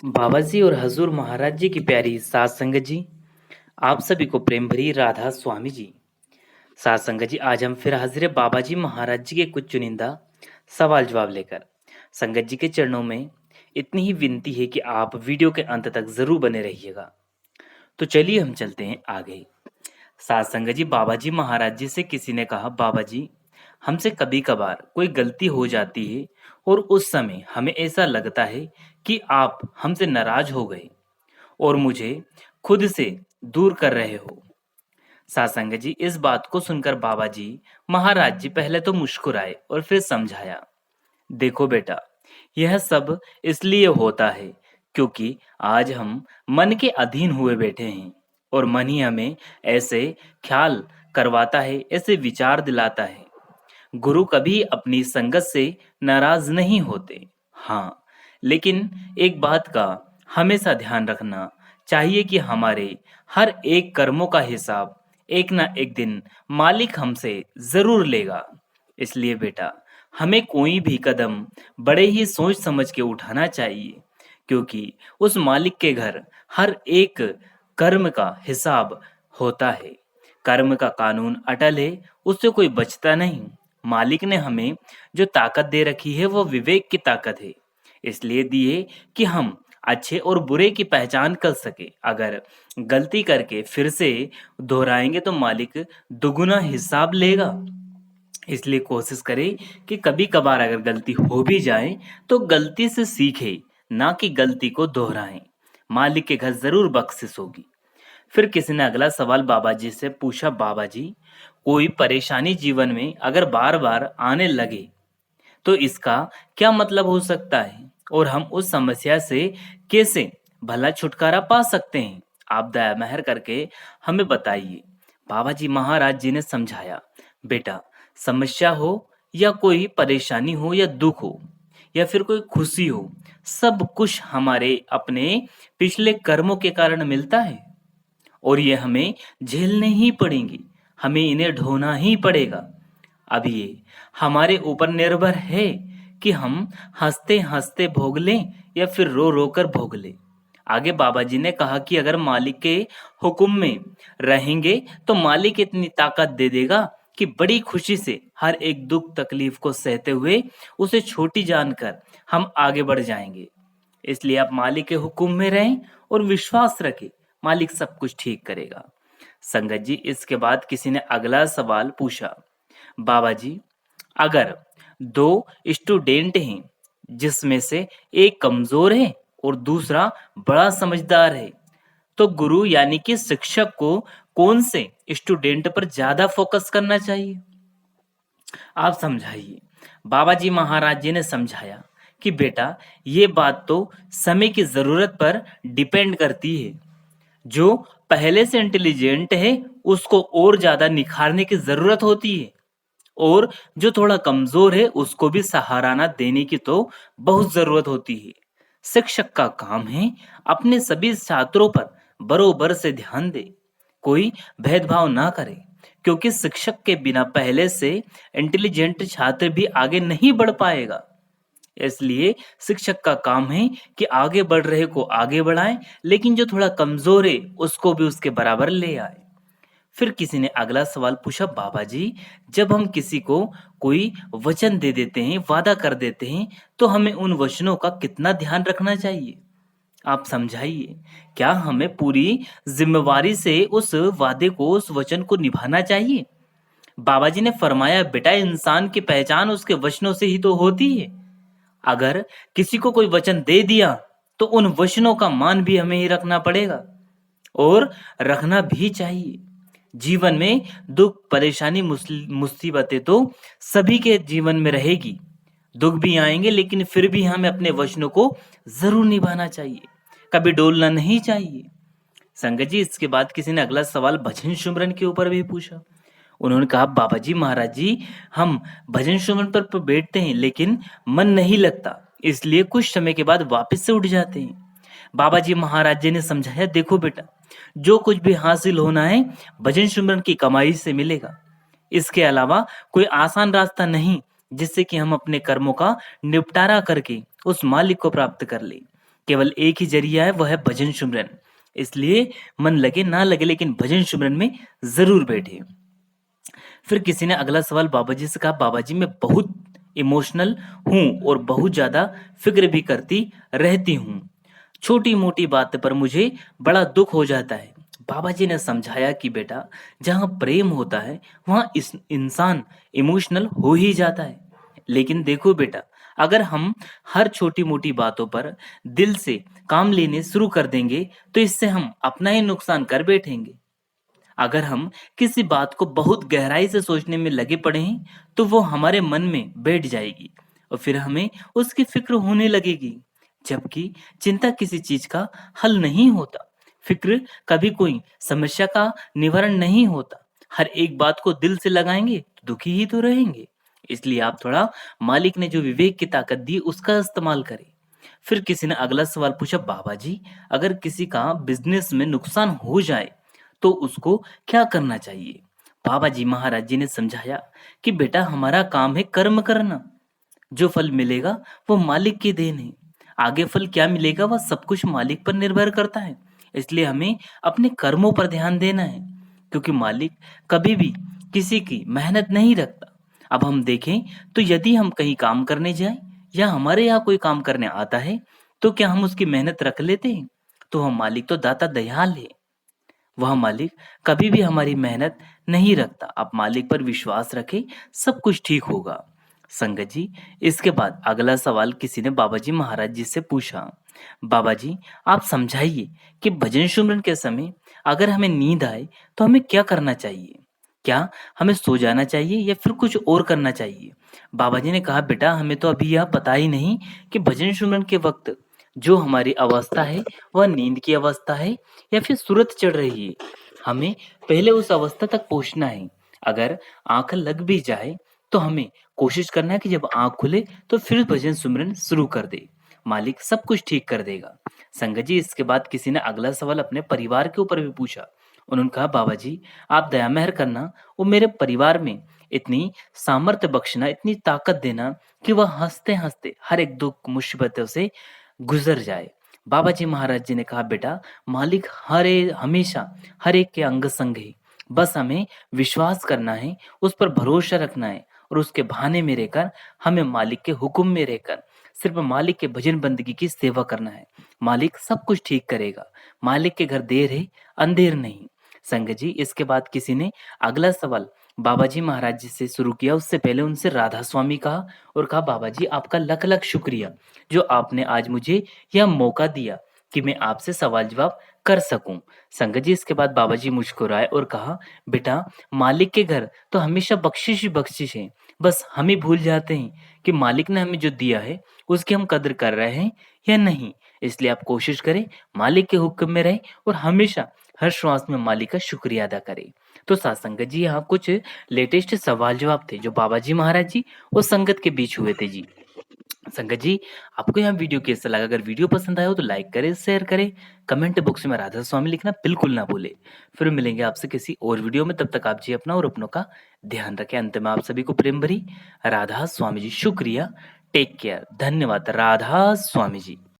बाबा जी और हजूर महाराज जी की प्यारी सात संगत जी, आप सभी को प्रेम भरी राधा स्वामी जी। सात संगत जी, आज हम फिर हाजिर है बाबा जी महाराज जी के कुछ चुनिंदा सवाल जवाब लेकर। संगत जी के चरणों में इतनी ही विनती है कि आप वीडियो के अंत तक जरूर बने रहिएगा। तो चलिए हम चलते हैं आगे। सात संगत जी, बाबा जी महाराज जी से किसी ने कहा, बाबा जी हमसे कभी कभार कोई गलती हो जाती है और उस समय हमें ऐसा लगता है कि आप हमसे नाराज हो गए और मुझे खुद से दूर कर रहे हो। सासंग जी, इस बात को सुनकर बाबा जी महाराज जी पहले तो मुस्कुराए और फिर समझाया, देखो बेटा, यह सब इसलिए होता है क्योंकि आज हम मन के अधीन हुए बैठे हैं और मन ही हमें ऐसे ख्याल करवाता है, ऐसे विचार दिलाता है। गुरु कभी अपनी संगत से नाराज नहीं होते। हाँ, लेकिन एक बात का हमेशा ध्यान रखना चाहिए कि हमारे हर एक कर्मों का हिसाब एक ना एक दिन मालिक हमसे जरूर लेगा। इसलिए बेटा, हमें कोई भी कदम बड़े ही सोच समझ के उठाना चाहिए, क्योंकि उस मालिक के घर हर एक कर्म का हिसाब होता है। कर्म का कानून अटल है, उससे कोई बचता नहीं। मालिक ने हमें जो ताकत दे रखी है वो विवेक की ताकत है, इसलिए दी है कि हम अच्छे और बुरे की पहचान कर सके। अगर गलती करके फिर से दोहराएंगे तो मालिक दुगुना हिसाब लेगा। इसलिए कोशिश करें कि कभी कभार अगर गलती हो भी जाए तो गलती से सीखे, ना कि गलती को दोहराएं। मालिक के घर जरूर बख्शिश होगी। फिर किसी ने अगला सवाल बाबा जी से पूछा, बाबा जी कोई परेशानी जीवन में अगर बार बार आने लगे तो इसका क्या मतलब हो सकता है और हम उस समस्या से कैसे भला छुटकारा पा सकते हैं? आप दया मेहर करके हमें बताइए। बाबा जी महाराज जी ने समझाया, बेटा, समस्या हो या कोई परेशानी हो या दुख हो या फिर कोई खुशी हो, सब कुछ हमारे अपने पिछले कर्मों के कारण मिलता है और ये हमें झेलने ही पड़ेंगी। हमें इन्हें ढोना ही पड़ेगा। अब ये हमारे ऊपर निर्भर है कि हम हंसते हंसते भोग लें या फिर रो रो कर भोग लें। आगे बाबा जी ने कहा कि अगर मालिक के हुक्म में रहेंगे तो मालिक इतनी ताकत दे देगा कि बड़ी खुशी से हर एक दुख तकलीफ को सहते हुए उसे छोटी जानकर हम आगे बढ़ जाएंगे। इसलिए आप मालिक के हुक्म में रहें और विश्वास रखें, मालिक सब कुछ ठीक करेगा। संगत जी, इसके बाद किसी ने अगला सवाल पूछा, बाबा जी अगर दो स्टूडेंट हैं जिसमें से एक कमजोर है और दूसरा बड़ा समझदार है, तो गुरु यानी कि शिक्षक को कौन से स्टूडेंट पर ज्यादा फोकस करना चाहिए? आप समझाइए। बाबा जी महाराज जी ने समझाया कि बेटा, ये बात तो समय की जरूरत पर डिपेंड करती है। जो पहले से इंटेलिजेंट है उसको और ज्यादा निखारने की जरूरत होती है और जो थोड़ा कमजोर है उसको भी सहाराना देने की तो बहुत जरूरत होती है। शिक्षक का काम है अपने सभी छात्रों पर बरोबर से ध्यान दे, कोई भेदभाव ना करे, क्योंकि शिक्षक के बिना पहले से इंटेलिजेंट छात्र भी आगे नहीं बढ़ पाएगा। इसलिए शिक्षक का काम है कि आगे बढ़ रहे को आगे बढ़ाएं, लेकिन जो थोड़ा कमजोर है उसको भी उसके बराबर ले आए। फिर किसी ने अगला सवाल पूछा, बाबा जी जब हम किसी को कोई वचन दे देते हैं, वादा कर देते हैं, तो हमें उन वचनों का कितना ध्यान रखना चाहिए? आप समझाइए। क्या हमें पूरी जिम्मेवारी से उस वादे को, उस वचन को निभाना चाहिए? बाबा जी ने फरमाया, बेटा, इंसान की पहचान उसके वचनों से ही तो होती है। अगर किसी को कोई वचन दे दिया तो उन वचनों का मान भी हमें ही रखना पड़ेगा और रखना भी चाहिए। जीवन में दुख, परेशानी, मुसीबतें तो सभी के जीवन में रहेगी। दुख भी आएंगे, लेकिन फिर भी हमें अपने वचनों को जरूर निभाना चाहिए, कभी डोलना नहीं चाहिए। संगत जी, इसके बाद किसी ने अगला सवाल भजन सुमरन के ऊपर भी पूछा। उन्होंने कहा, बाबा जी महाराज जी, हम भजन सुमरन पर बैठते हैं लेकिन मन नहीं लगता, इसलिए कुछ समय के बाद वापस से उठ जाते हैं। बाबा जी महाराज जी ने समझाया, देखो बेटा, जो कुछ भी हासिल होना है भजन सुमरन की कमाई से मिलेगा। इसके अलावा कोई आसान रास्ता नहीं जिससे कि हम अपने कर्मों का निपटारा करके उस मालिक को प्राप्त कर ले। केवल एक ही जरिया है, वह है भजन सुमरन। इसलिए मन लगे ना लगे लेकिन भजन सुमरन में ज़रूर बैठे। फिर किसी ने अगला सवाल बाबा जी से कहा, बाबा जी मैं बहुत इमोशनल हूँ और बहुत ज़्यादा फ़िक्र भी करती रहती हूँ। छोटी-मोटी बात पर मुझे बड़ा दुःख हो जाता है। बाबा जी ने समझाया कि बेटा, जहाँ प्रेम होता है, वहाँ इस इंसान इमोशनल हो ही जाता है। लेकिन देखो बेटा, अगर हम हर छोटी-मोटी बातों पर दिल से काम लेने शुरू कर देंगे, तो इससे हम अपना ही नुकसान कर बैठेंगे। अगर हम किसी बात को बहुत गहराई से सोचने में लगे पड़े हैं, तो वो हमारे मन में बैठ जाएगी और फिर हमें उसकी फ़िक्र होने लगेगी। जबकि चिंता किसी चीज़ का हल नहीं होता। फ़िक्र कभी कोई समस्या का निवारण नहीं होता। हर एक बात को दिल से लगाएँगे, तो दुखी ही तो रहेंगे। इसलिए आप थोड़ा मालिक ने जो विवेक की ताकत दी, उसका इस्तेमाल करें। फिर किसी ने अगला सवाल पूछा, बाबा जी, अगर किसी का बिज़नेस में नुकसान हो जाए, तो उसको क्या करना चाहिए? बाबा जी महाराज जी ने समझाया कि बेटा हमारा काम है कर्म करना। जो फल मिलेगा वो मालिक की देन है। आगे फल क्या मिलेगा वह सब कुछ मालिक पर निर्भर करता है। इसलिए हमें अपने कर्मों पर ध्यान देना है क्योंकि मालिक कभी भी किसी की मेहनत नहीं रखता। अब हम देखें तो यदि हम कहीं काम करने जाएं या हमारे यहाँ कोई काम करने आता है तो क्या हम उसकी मेहनत रख लेते हैं? तो हम मालिक तो दाता दयाल है। वह मालिक कभी भी हमारी मेहनत नहीं रखता। आप मालिक पर विश्वास रखें, सब कुछ ठीक होगा। संगत जी, इसके बाद अगला सवाल किसी ने बाबा जी महाराज जी से पूछा, बाबा जी आप समझाइए कि भजन सुमरन के समय अगर हमें नींद आए तो हमें क्या करना चाहिए? क्या हमें सो जाना चाहिए या फिर कुछ और करना चाहिए? बाबा जी ने कहा, बेटा हमें तो अभी यह पता ही नहीं कि भजन सुमरन के वक्त जो हमारी अवस्था है वह नींद की अवस्था है या फिर सूरत चढ़ रही है। हमें पहले उस अवस्था तक पहुंचना है। अगर आंख लग भी जाए तो हमें कोशिश करना है कि जब आंख खुले तो फिर भजन सुमरन शुरू कर दे। मालिक सब कुछ ठीक कर देगा। संगत जी, इसके बाद किसी ने अगला सवाल अपने परिवार के ऊपर भी पूछा। उन्होंने कहा, बाबा जी आप दया मेहर करना वो मेरे परिवार में इतनी सामर्थ्य बख्शना, इतनी ताकत देना कि वह हंसते हंसते हर एक दुख मुसीबतों से गुजर जाए। बाबा जी महाराज जी ने कहा, बेटा मालिक हमेशा हर एक के अंग संग है। बस हमें विश्वास करना है, उस पर भरोसा रखना है और उसके बहाने में रहकर हमें मालिक के हुक्म में रहकर सिर्फ मालिक के भजन बंदगी की सेवा करना है। मालिक सब कुछ ठीक करेगा। मालिक के घर देर है, अंधेर नहीं। संगत जी, इसके बाद किसी ने अगला सवाल बाबा जी महाराज जी से शुरू किया। उससे पहले उनसे राधा स्वामी कहा और कहा, बाबा जी आपका लख लख शुक्रिया जो आपने आज मुझे यह मौका दिया कि मैं आपसे सवाल जवाब कर सकूं। संगत जी, इसके बाद बाबा जी मुस्कुराए और कहा, बेटा मालिक के घर तो हमेशा बख्शिश ही बख्शिश है। बस हम ही भूल जाते हैं कि मालिक ने हमें जो दिया है उसकी हम कदर कर रहे हैं या नहीं। इसलिए आप कोशिश करें मालिक के हुक्म में रहें और हमेशा हर श्वास में मालिक का शुक्रिया अदा करें। तो साथ संगत जी, यहाँ कुछ लेटेस्ट सवाल जवाब थे जो बाबा जी महाराज जी और संगत के बीच हुए थे जी। संगत जी, आपको यह वीडियो कैसा लगा? अगर वीडियो पसंद आया हो तो लाइक करें, शेयर करें, कमेंट बॉक्स में राधा स्वामी लिखना बिल्कुल ना भूलें। फिर मिलेंगे आपसे किसी और वीडियो में, तब तक आप जी अपना और अपनों का ध्यान रखें। अंत में आप सभी को प्रेम भरी राधा स्वामी जी। शुक्रिया, टेक केयर, धन्यवाद, राधा स्वामी जी।